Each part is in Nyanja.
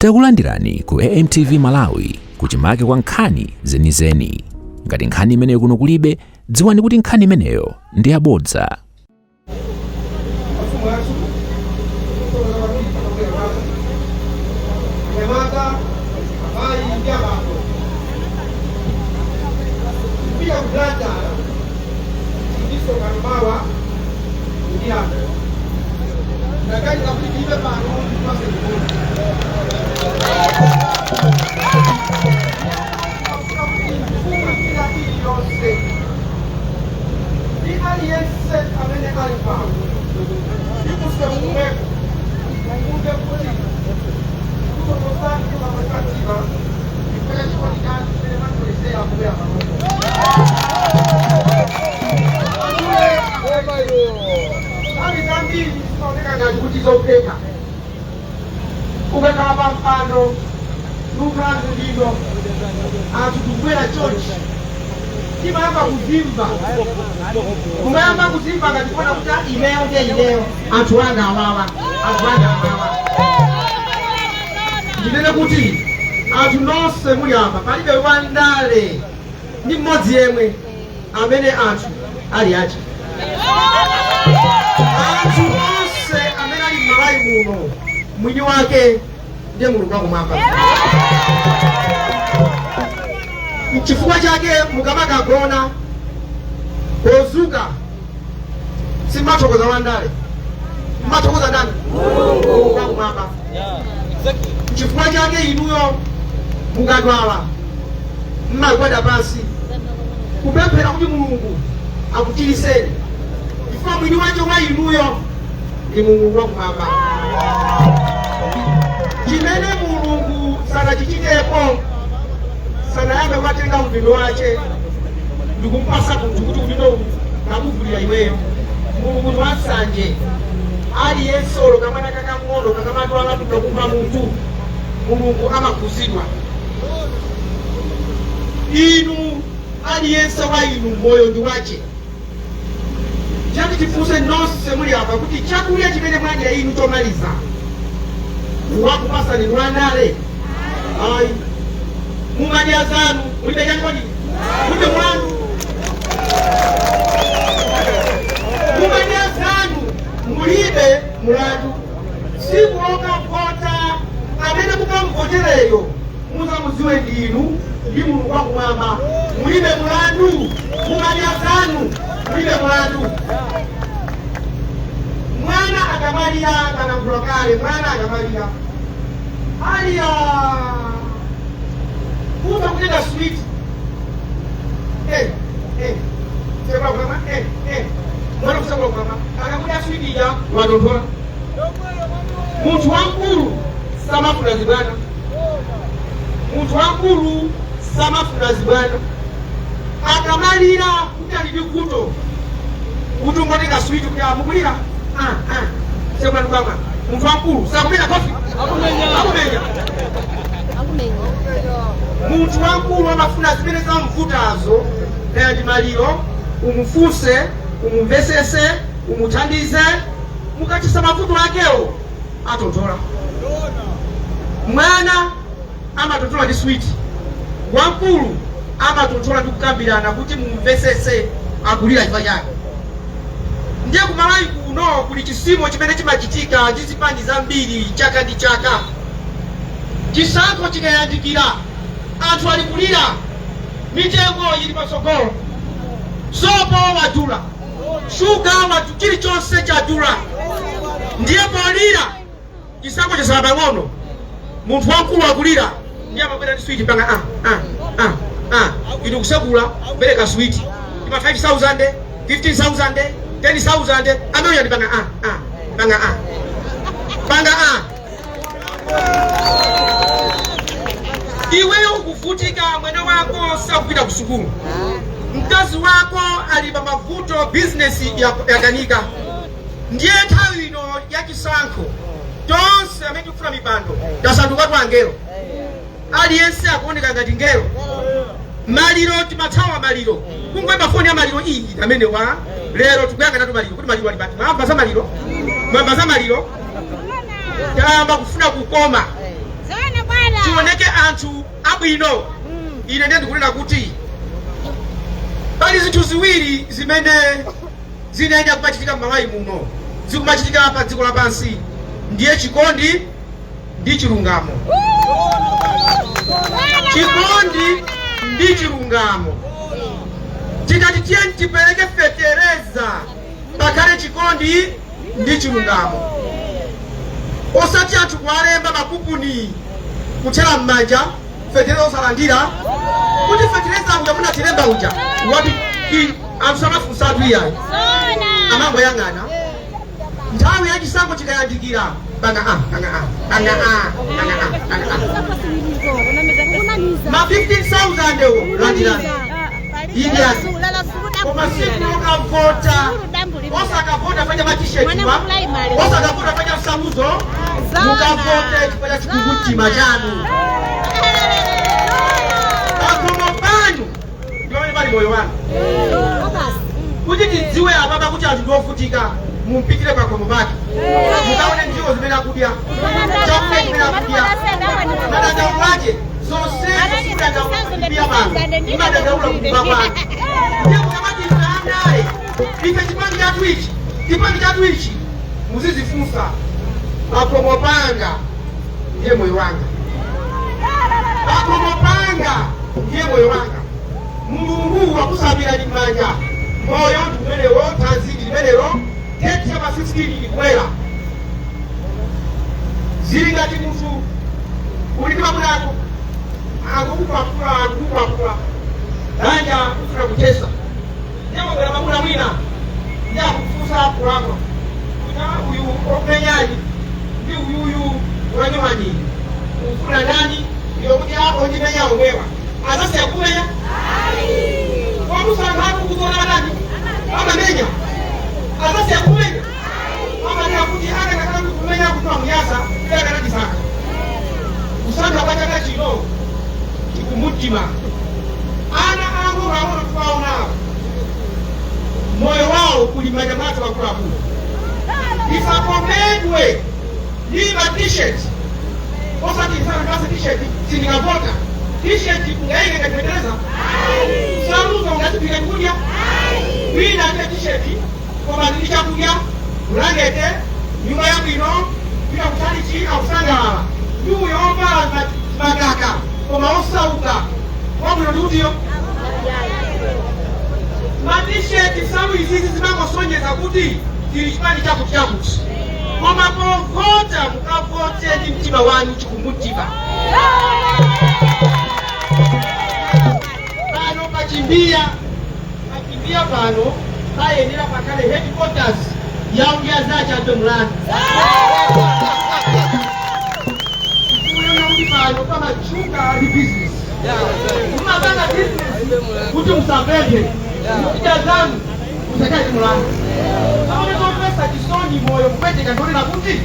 Takulandirani ku AMTV Malawi kuchimake kwa nkhani zenizeni. Ngati nkhani imeneyo kuno kulibe, dziwani kuti nkhani imeneyo ndi yabodza. Ukakaba mpando nukanzu lino atukukwera chochi kimayamba kuzimba kumayamba kuzimba ngatikuona kuti ineyo ndiyo anthu wanga awawa ndinene kuti anthu nonse muli apa palibe wandale ndi mmodzi yemwe amene anthu ali achi anthu onse amene ali m'Malawi muno mwini wake ndiye Mulungu wakumwamba. Chifukwa chake mukamakagona pozuka simathokoza wandale, mathokoza ndani? Mulungu wakumwamba. Chifukwa chake inuyo mukadwala mmagwada pansi kupemphera kuti Mulungu akuchiriseni, chifukwa mwini wake wa inuyo ndi Mulungu wakumwamba. Chimene Mulungu sanachichitepo sanayambe kutenga udindo wake ndikumpasa munthu kuti udindo nakuvulira iweyo. Mulungu wasanje aliyense olo kamwana kakang'ono kakamadwala kutokumva munthu Mulungu amakuzidwa. Inu aliyense wa inu moyo ndi wache. Chati tifunse nonse muli apa kuti chakudya chimene mwadya inu chomaliza wakupasa ni wandale. Ayi mumadya zanu mulibe chakoni mulibe mwandu mumadya zanu mulibe mulandu. Sikuloka vota amene mukamvotereyo muzamuziwe ndinu ndi Mulungu wakumwamba mulibe mulandu. Mumadya zanu mulibe mulandu. Mwana akamalira kana mvulakale mwana akamalira aliya kuta kutenga sweet sema kama mwana kusema kama akakuja sweet ya wadondola muntu wankulu samafuna zibana muntu wankulu samafuna zibana akamalira kutali kuto kuto ngotenga sweet kwa mukulira sema kwamba muntu wankulu sakumenya kofi akumenya muntu wankulu amafuna zimene zamvutazo ndi maliro umufuse umumvesese umuthandize mukachisa mavuto akewo atontola. Mwana amatontola ndi sweet, wankulu amatontola ndi kukambirana kuti mumvesese akulira chifukwa chake. Ndiye ku Malawi kuno kuli chisimo chimene chimachitika chizipani zambiri chaka ndi chaka. Chisankho chikayandikira anthu ali kulira mitengo ili pasogolo, sopo wadula, shuga watu chilichonse chadula. Ndiye polira chisankho chisala pang'ono munthu wankulu akulira ndiye amabwera ndi sweet panga inu kusekula bereka sweet ima 5,000 15,000 10,000 ameuya ndi panga iweyo ukuvutika mwana wako sakupita kusukulu, mkazi wako ali pa mavuto, business yakanika. Ndiye nthawi ino ya chisankho tonse amene tikufuna mipando tasanduka angelo, aliyense akuoneka ngati ngelo. Maliro timathawa maliro kungweba foni ya maliro iyi amene wa lero tukuyanga natu maliro kuti maliro alibati mwamba za maliro tayamba kufuna kukoma anthu abwino. Ine ndiye ndikunena kuti pali zinthu ziwiri zimene zinaenda kumachitika m'Malawi muno, zikumachitika pa dziko lapansi, ndiye chikondi ndi chilungamo. Chikondi ndi chilungamo. Tikati tiye tipereke fetereza pakhale chikondi ndi chilungamo. Osati anthu kuwalemba makupuni kuthera m'manja fetereza osalandira kuti fetereza uja munatilemba uja wati anthu samafunsatu iyayi amangoyang'ana nthawi ya chisankho chikayandikira banga ma 15,000 ewo landirani Indiani. Koma siku ukavota, osakavota fanya matisheti wa, osakavota fanya msamuzo, mukavote kufanya chikugutima chanu. Akomo banyu, ndiyo mbali moyo wanu. Kuti tidziwe ababa kuti anthu ndofutika, mumpitire kwa komo baki. Mukaone njiko zimene akudya, chakudya chimene akudya. Madanga uwaje, zonsezi zidanga ukudya banu, imadanga ula kudya banu. Ndiyo kukamati Andale, ife chipani chatu ichi, muzizifunsa, akomopanga, ndiye moyo wanga. Akomopanga, ndiye moyo wanga. Mulungu wakusabira ni manja, moyo tumelero, tanzidi tumelero, teti ya masiskini ikwela. Zilingati mtu, ulikima mnako, akukupakula, Danja kufuna kutesa. Nyama kwa mamuna mwina. Nyama kufusa hapo hapa. Kuna huyu openyaji. Ndi huyu uranyomani. Ufuna nani? Ndio kuja hapo njimenya umewa. Asasi ya kumenya? Kwa musanga hapo kuzona nani? Ama menya. Asasi ya kumenya? Ama ni akuti haka na kama kumenya kutoa mnyasa. Kaya kanati saka. Usanga kwa chaka chino. Kikumutima. Ana angu haono tukaona moyo wao kulimanyamata wa kulabu. Isakomedwe liba t-shirt. Osa tisana kasa t-shirt sinikavota. T-shirt ungaenge katekeleza. Saruza ungatipika kudia. Wina ake t-shirt kubadilisha kudia. Ulangete nyuma ya bino bila kutanichi au sangala. Yu yomba magaka koma osauka. Wabu na dudio matisheti sabu izizi zimango sonye za kuti Chipani chaku koma povota mukavote ndi mtima wanu chikumbutiba pano pachimbia pano payenera pakale headquarters ya ungiaza cha Mlanda pano kama chunga di business umabanga business kuti musambenge mukija zangu usakaje Mlanda aone to pesa kisoni moyo mpete kandoni na kuti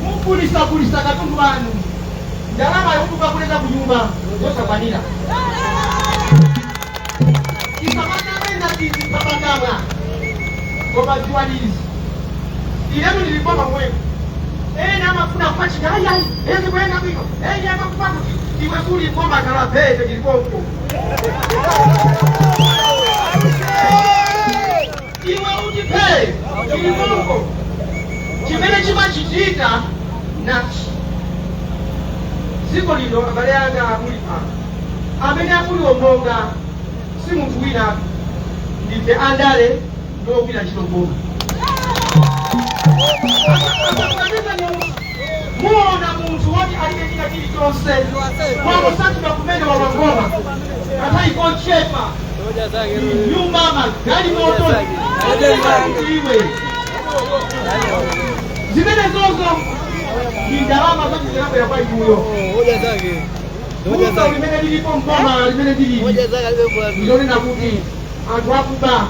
mukulisa katundu wanu ndalama yokuka kuleta kunyumba yosa kwanira isamana na kizi tabangama kwa jualizi ilemu nilipoma mwewe nama kuna kwa chikaya kwenda biko nyama kupako iwe kuli ngoma kala pete kilipoko iwe ujipe kilipoko chimene chimachitika na ziko lino abale anga amuli pa amene akuli omonga si munthu wina ndife Andale ndo wina chilongoma muona muntu woti aliye china chili chonse wamo sati bakumene wa ngoma kata iko chepa nyumba magari moto iwe zimene zozo ni ndalama zote zinapo ya kwa ibuyo hoja zake limene lilipo mpoma limene lili hoja zake ndio nakuti anthu akuba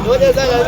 hoja zake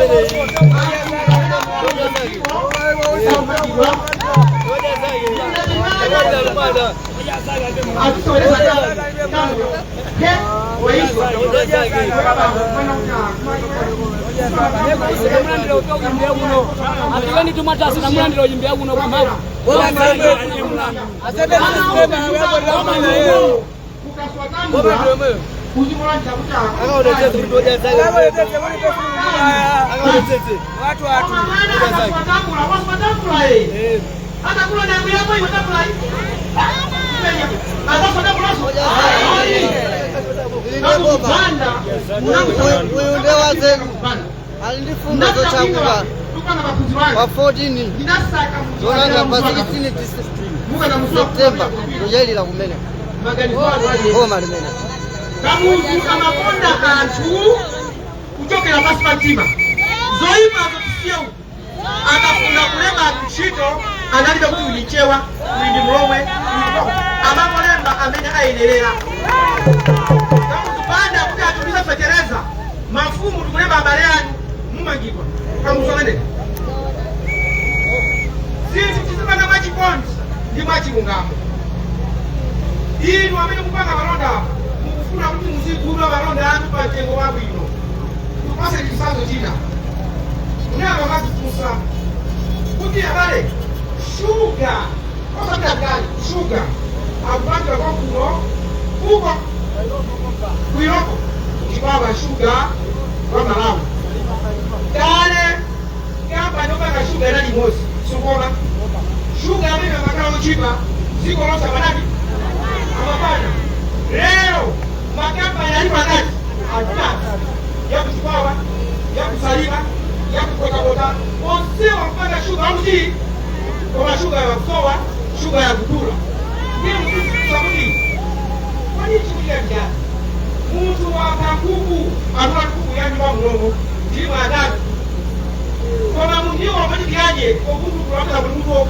alifunga zochagula wa 14 zonanga pa 16 September kujailira kumene koma limene kamuntu amakonda anthu kuchokera pasi pa mtima zoyipa zotisiya akafuna kulemba ntchito analibe kuti ulichewa ulindi mlomwe amakolemba amene ayenerera kamuzipanda kuti atuliza fetereza mafumu tikulemba abale anu mumangidwa kamusonene zinthu tizipanga mwachikondi ndi mwachilungamo inu amene mupanga malonda apa mukufuna kuti muzigula malonda anu pa mtengo wabwino tupase chisanzo china unyama mazifunsa kuti abale shuga osatagani shuga akupandira kwa kuno kuko kuiloko chibaba shuga kwa Malawi kale kamba nopanga shuga inali mosi sukoma shuga amene makala uchipa ziko losa manani amapana leo makamba yalipa nani atatu ya kuchipawa ya kusalima ya kukotakota onsewa mpaka shuga auti koma shuga ya kusowa shuga ya kudula ndiye mkusakuti kwani chikulia njani muntu wakanguku anula nkuku yani wa mlongo ndimo atatu koma mundiwa wamatikiaje okungu kulaweza kuluko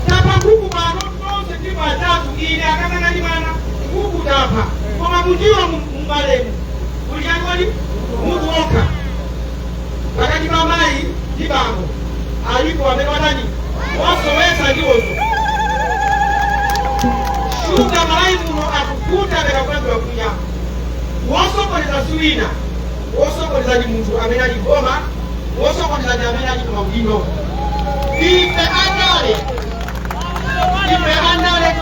tapa nkuku pano tonse ndimo atatu ile akatanga ni mana nkuku tapa koma mundiwa mbalemu uliani wali muntu woka wakati mamai ndi bambo alipo amene watani wasowesa ndiwozo shuga malai muno akukuta ndakakwendwa kunya wosokoneza siwina wosokoneza ndi munthu amene ali goma wosokoneza ndi amene ali kumaudindo ife andale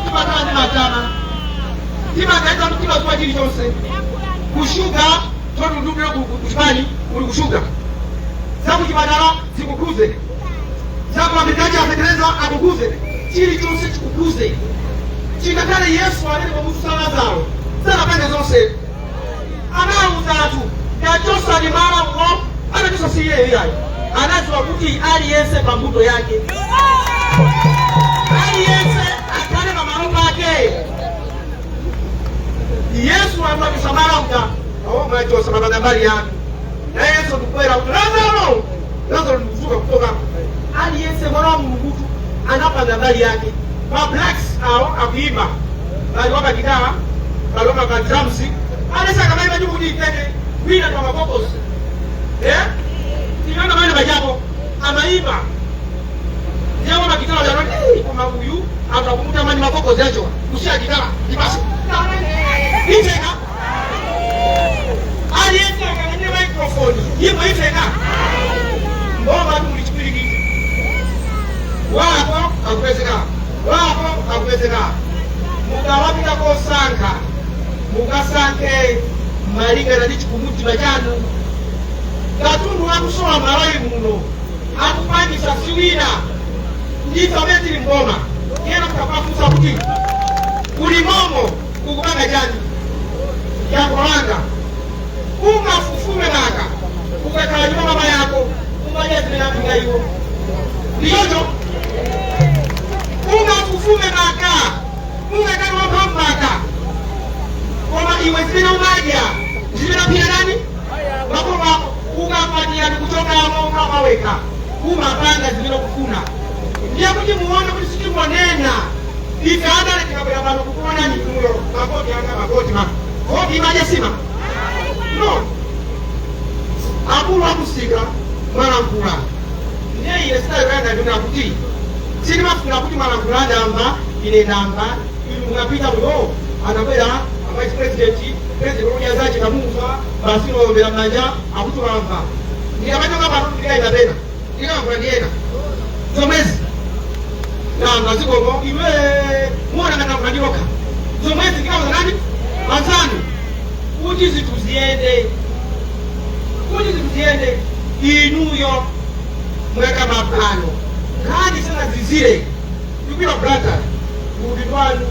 tipatala ndi matama timagaita mtima zuwa chilichonse kushuga totundumire kuchipani uli kushuga zakuchipatala zikukuze zakuamikaji asekereza akukuze chilichonse chikukuze chikatale Yesu alili kwa mutu sana zao sana pende zonse anauza atu yachosa ni mara mwo anachosa siye hiyayi anajua kuti aliyense pambuto yake aliyense akane mamarupa yake Yesu amwabisa mara mga awo mwachosa mabagambari yake na Yesu tukwera kuti Lazaro nikuzuka kutoka aliyense mwana mnukutu anapanga mbali yake ma blacks hao akuimba aliwapa gitaa aliwapa ka drums alisa kama hivi juhudi tene wina kwa mabokos inaona maana majapo amaimba ndio wana gitaa ya roho kama huyu atakumta mani mabokos yacho kushia gitaa ibasi iteka aliyense akanyanya microphone yimba iteka mbona tulichipiriki wapo akuwezeka mukawapita kosankha mukasankhe malingana ndi chikumbumtima chanu katundu wakusowa Malawi muno akupangisa siwina ndife amene tili ngoma yena kukapafusa kuti kulimomo kukupanga chani yakolanga ungafufume naka ukakhala nyuma mama yako umaja zimene apinga iwo ndiyocho ungafufume naka ungakani wapampaka koma iwe zimene umadya zimene apinga nani makolo wako ukapatiyani kuchokamo ukamaweka umapanga zimene kufuna ndiye kuti muone kuti sichimonena ife Andale tikabwera pano kukuona ni kulo makoti anga makoti ma koti imaje sima no akulu akusika Mwalankula ndiye ile sita kwenda ndio kuti sini mafuna kuti Mwalankula ndamba ile namba ili unapita mlo anabera vice president wa zachi kamuza basi ombera manja akutulamba ndiye amanyoka bano ndiye inabena ndiye ngwandiena zomwezi namba zikomo iwe muona kana mwanyoka zomwezi kama nani manzani kuti zituziende inuyo mweka mapano kadi sana zizire tukira brother uditwanu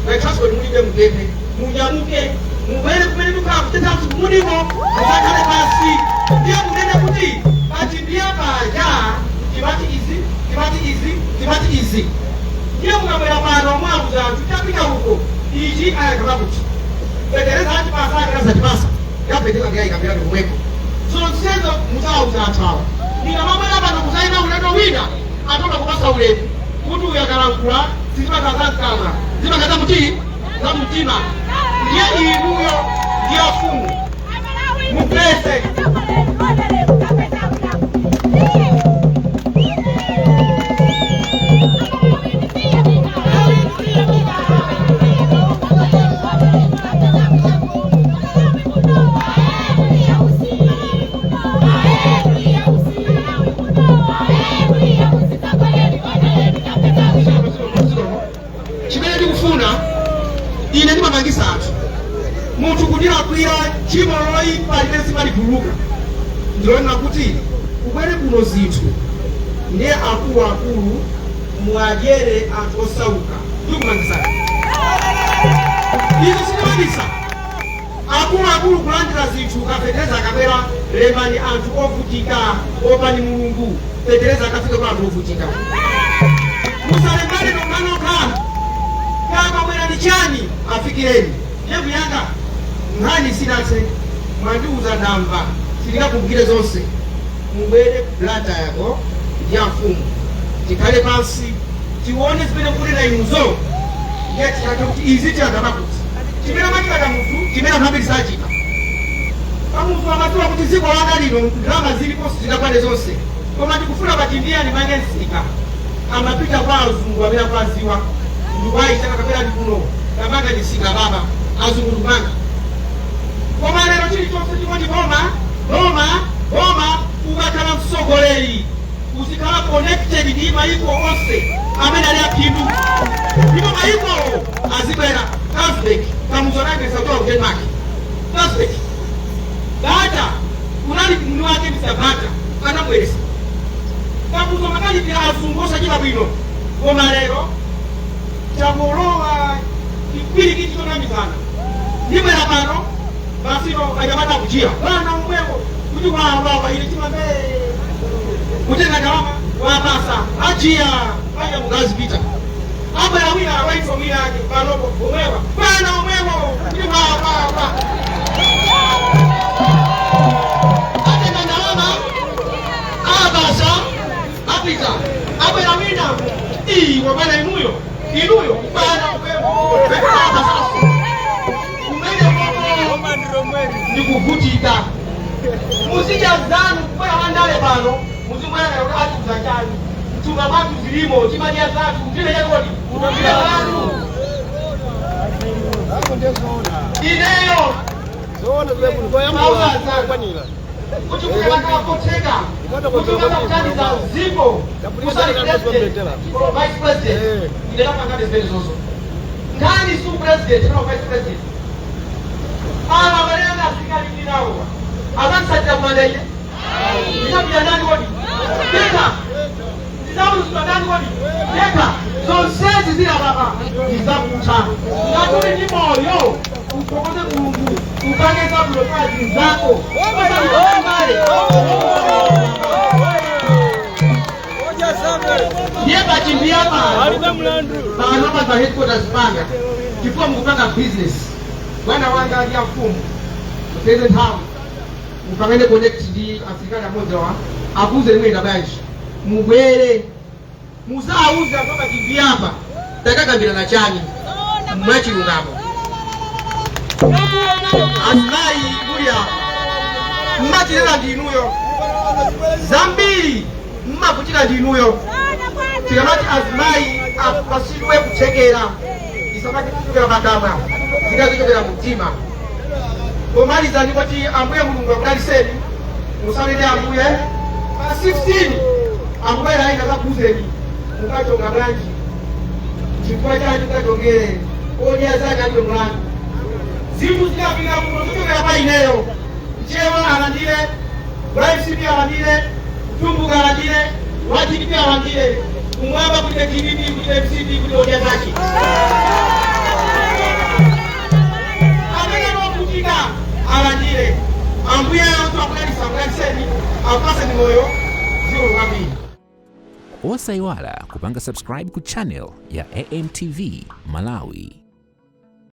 na transport mulibe mgepe munyamuke mubere kumene tukakuteta kuti munimo muzakale basi ndiye munene kuti ati ndiye baja timati izi ndiye mukabwera pano mwabuza tutapita huko ichi ayakaba kuti petereza ati pasa akasa tipasa yapeteka ngai kabira kumweko zonsezo mutauza atawa ndinamabwera pano kuzaina ulendo wina atoka kupasa ulemu kuti uyakalankula sizipakazakama zipakaza muti za mutima ndiye inuyo ndiye fumu mupese ine ndi mapangisa anthu munthu kudira kwira chimo loyi palipensi paliguluka ndilonena kuti kubwere kuno zinthu ndiye akulu muajere anthu osauka ndikumangisa izi sitimangisa akulu kulandira zinthu kafetereza akabwera lemani anthu ovutika opani mulungu fetereza akafika kwa anthu ovutika musalembane nomanoka kama mwena ni chani afikireni yebu yanga mhani sinase mwandiuza namba silika kumbukire zonse mubwere blata yako ya mfumu tikale pansi tiwone zipene kulira inuzo yeti kuti iziti adamakuti timena makika mutu timena mhambiri sajika kamutu amatuwa kuti ziko wanga lino drama zili posi zidakwane zonse koma ndikufuna batindia ni mangensika amapita kwa azungu wamena kwa ziwa nduwai chaka kabela ndikuno kabanga nisika baba azungurumanga kwa maneno chili chose chikondi boma ukakala msogoleri usikala connected ni maiko ose amena lea pindu niko maiko azibera Kazbek kamuzonange sautoa Denmark Kazbek Bata unali kumunu wake misabata anamwelesa kamuzonange pia azungosha jila bino kwa maneno chamolowa kikwili kitu nami sana niwe na pano basi no ajamata kujia bana umweko kuti kwa baba ile chima be kutenga kama wa pasa ajia aya mugazi pita aba ya wina right from here yake banopo umwewa bana umwewo kuti kwa baba atenga ndalama abasa apita aba ya wina kwa bana inuyo bana umwewo bana sasa nikuvutika musija zanu kwa Andale bano muzimwana na watu kuzanjani tuna watu zilimo timania zatu vile yakodi unambia watu hapo ndio ideo zona zile kulikuwa yamu kwa nini kuchukua kama kotega kuchukua kama za zipo kusali president vice president ile kama kama president zozo ndani su president na vice president ala barana asikali kinao avansa jamani ndio ndani wodi tena ndio ndani wodi tena zonse zile baba nizakuta ngaturi ni moyo ukokoze Mungu upange kabla kazi zako ndiye bachimbia hapa naomba za headquarters panga kifua mkupanga business wana wanga ya mfumo present house mkamende connect di Afrika moja wa akuze mwe na banji mubwere muzauza kama kimbia hapa takaka bila na chani mwachi ngamo aslai kulia mati ndio ndinuyo zambiri mmakuchita ndinuyo tikamati azimayi apasidwe kuchekera isamati kuchokera pakamwa zikazichokera mumtima. Pomaliza ndikoti Ambuye Mulungu akudaliseni musalete Ambuye pa 16 Ambuye aina zakuzeni mukachonga bwanji chifukwa chani mukachongere onyazani aliwe mlandu zinthu zikafika muno zichokera pa ineyo mchewa alandire YCP alandire tumbuka alandire wachitipi alandire kumwamba kulite TVP kulite MCP kulite onyazaki alandire Ambuye yotu akudaliseni apase ni moyo ziro kwambiri. Osayiwala kupanga subscribe ku channel ya AMTV Malawi.